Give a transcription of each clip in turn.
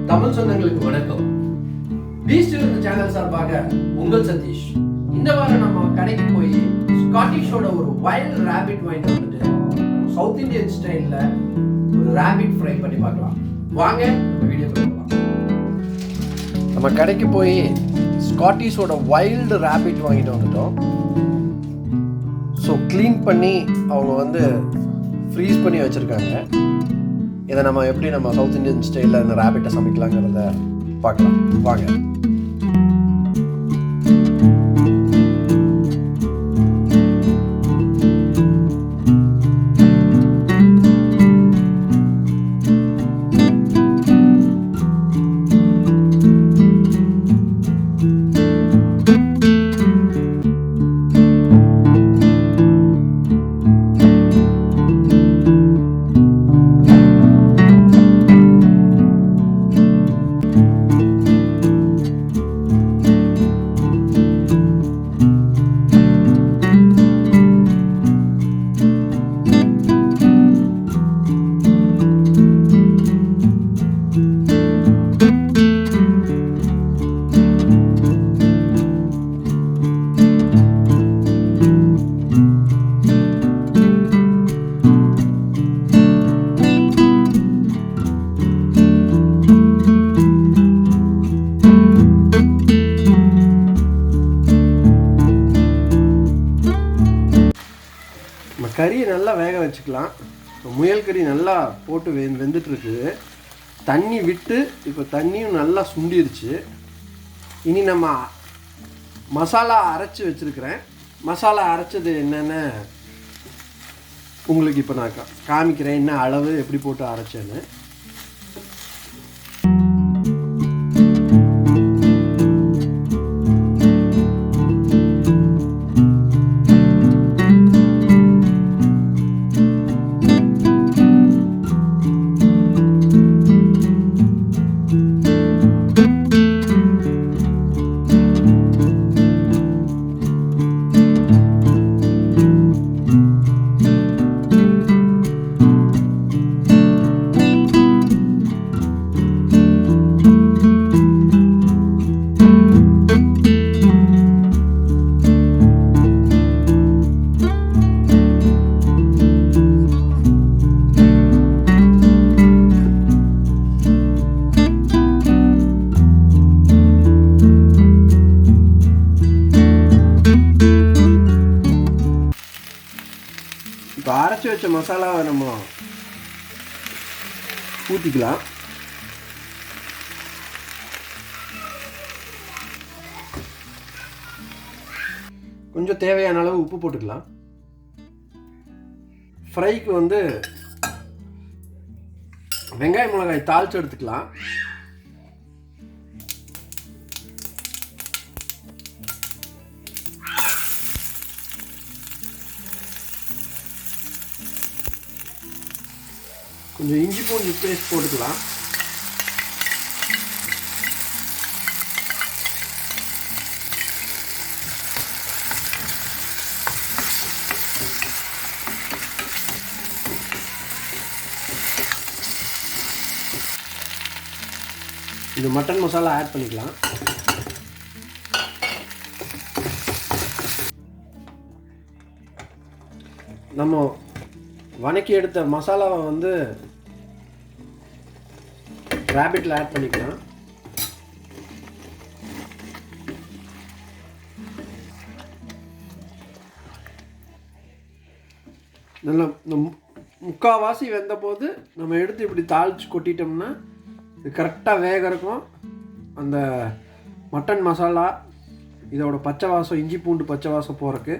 தமிழ் சொந்தங்களுக்கு வணக்கம். பீஸ்ட் விருந்து சேனல் சார்பாக உங்கள் சதீஷ். இந்த வாரம் நம்ம கடைக்கு போய் ஸ்காட்டிஷோட ஒரு வைல்ட் ராபிட் வாங்கிட்டு வந்துட்டு சவுத் இந்தியன் ஸ்டைல்ல ஒரு ராபிட் ஃப்ரை பண்ணி பார்க்கலாம். வாங்க நம்ம வீடியோ பார்க்கலாம். நம்ம கடைக்கு போய் ஸ்காட்டிஷோட வைல்டு ராபிட் வாங்கிட்டு வந்துட்டோம். ஸோ க்ளீன் பண்ணி அவங்க வந்து ஃப்ரீஸ் பண்ணி வச்சுருக்காங்க. இதை நம்ம எப்படி நம்ம சவுத் இந்தியன் ஸ்டைலில் இந்த ராபிட்டை சமைக்கலாங்கிறத பார்க்கலாம் வாங்க. கறியை நல்லா வேக வச்சுக்கலாம். முயல் கறி நல்லா போட்டு வெந்துட்டு இருக்குது. தண்ணி விட்டு இப்போ தண்ணியும் நல்லா சுண்டிருச்சு. இனி நம்ம மசாலா அரைச்சி வச்சுருக்கிறேன். மசாலா அரைச்சது என்னென்னு உங்களுக்கு இப்போ நான் காமிக்கிறேன், என்ன அளவு எப்படி போட்டு அரைச்சேன்னு. இப்போ அரைச்சி வச்ச மசாலாவை நம்ம ஊற்றிக்கலாம். கொஞ்சம் தேவையான அளவு உப்பு போட்டுக்கலாம். ஃப்ரைக்கு வந்து வெங்காய மிளகாய் தாளிச்சு எடுத்துக்கலாம். கொஞ்சம் இஞ்சி பூண்டு பேஸ்ட் போட்டுக்கலாம். இது மட்டன் மசாலா ஆட் பண்ணிக்கலாம். நம்ம வணக்கி எடுத்த மசாலாவை வந்து ராபிட்டில் ஆட் பண்ணிக்கலாம். நல்லா முக்கால்வாசி வெந்த போது நம்ம எடுத்து இப்படி தாளித்து கொட்டிட்டோம்னா இது கரெக்டாக வேக இருக்கும். அந்த மட்டன் மசாலா இதோட பச்சை வாசம், இஞ்சி பூண்டு பச்சை வாசம் போகிறதுக்கு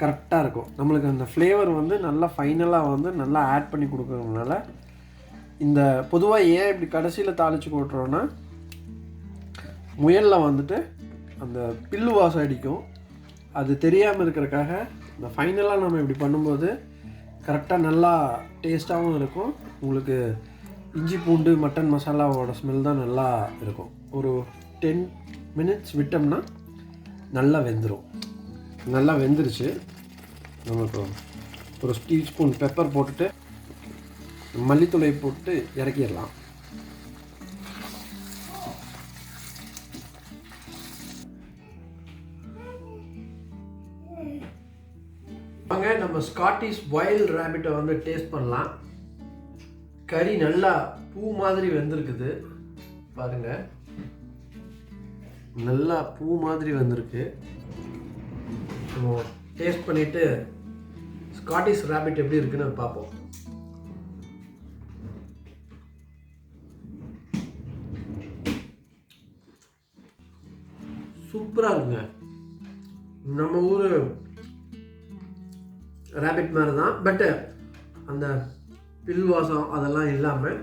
கரெக்டாக இருக்கும். நம்மளுக்கு அந்த ஃப்ளேவர் வந்து நல்லா ஃபைனலாக வந்து நல்லா ஆட் பண்ணி கொடுக்குறதுனால இந்த பொதுவாக ஏன் இப்படி கடைசியில் தாளித்து கொட்டுறோன்னா, முயலில் வந்துட்டு அந்த பில்லு வாசம் அடிக்கும். அது தெரியாமல் இருக்கிறதுக்காக இந்த ஃபைனலாக நம்ம இப்படி பண்ணும்போது கரெக்டாக நல்லா டேஸ்ட்டாகவும் இருக்கும். உங்களுக்கு இஞ்சி பூண்டு மட்டன் மசாலாவோட ஸ்மெல் தான் நல்லா இருக்கும். ஒரு 10 minutes விட்டோம்னா நல்லா வெந்துடும். நல்லா வெந்துருச்சு. நமக்கு ஒரு டீஸ்பூன் பெப்பர் போட்டுட்டு மல்லித்தூளை போட்டு இறக்கிடலாம். வாங்க நம்ம ஸ்காட்டிஷ் வைல்ட் ரேபிட்டை வந்து டேஸ்ட் பண்ணலாம். கறி நல்லா பூ மாதிரி வெந்திருக்குது பாருங்க, நல்லா பூ மாதிரி வந்திருக்கு. நம்ம டேஸ்ட் பண்ணிட்டு ஸ்காட்டிஷ் ரேபிட் எப்படி இருக்குன்னு பார்ப்போம். சூப்பராக இருக்குங்க. நம்ம ஊர் ரேபிட் மாதிரி தான், பட்டு அந்த பில்வாசம் அதெல்லாம் இல்லாமல்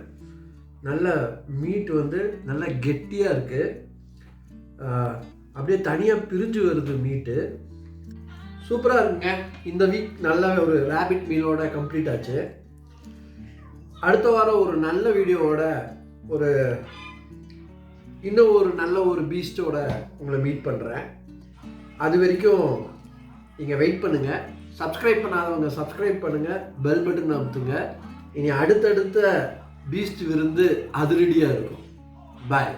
நல்ல மீட் வந்து நல்லா கெட்டியாக இருக்குது. அப்படியே தனியாக பிரிஞ்சு வருது மீட்டு. சூப்பராக இருக்குங்க. இந்த வீக் நல்ல ஒரு ரேபிட் மீலோட கம்ப்ளீட் ஆச்சு. அடுத்த வாரம் ஒரு நல்ல வீடியோவோட இன்னும் ஒரு நல்ல ஒரு பீஸ்டோட உங்களை மீட் பண்ணுறேன். அது வரைக்கும் நீங்கள் வெயிட் பண்ணுங்கள். சப்ஸ்கிரைப் பண்ணாதவங்க சப்ஸ்கிரைப் பண்ணுங்கள், பெல் பட்டன் அமுத்துங்க. இனி அடுத்தடுத்த பீஸ்ட் விருந்து அதிரடியாக இருக்கும். பாய்.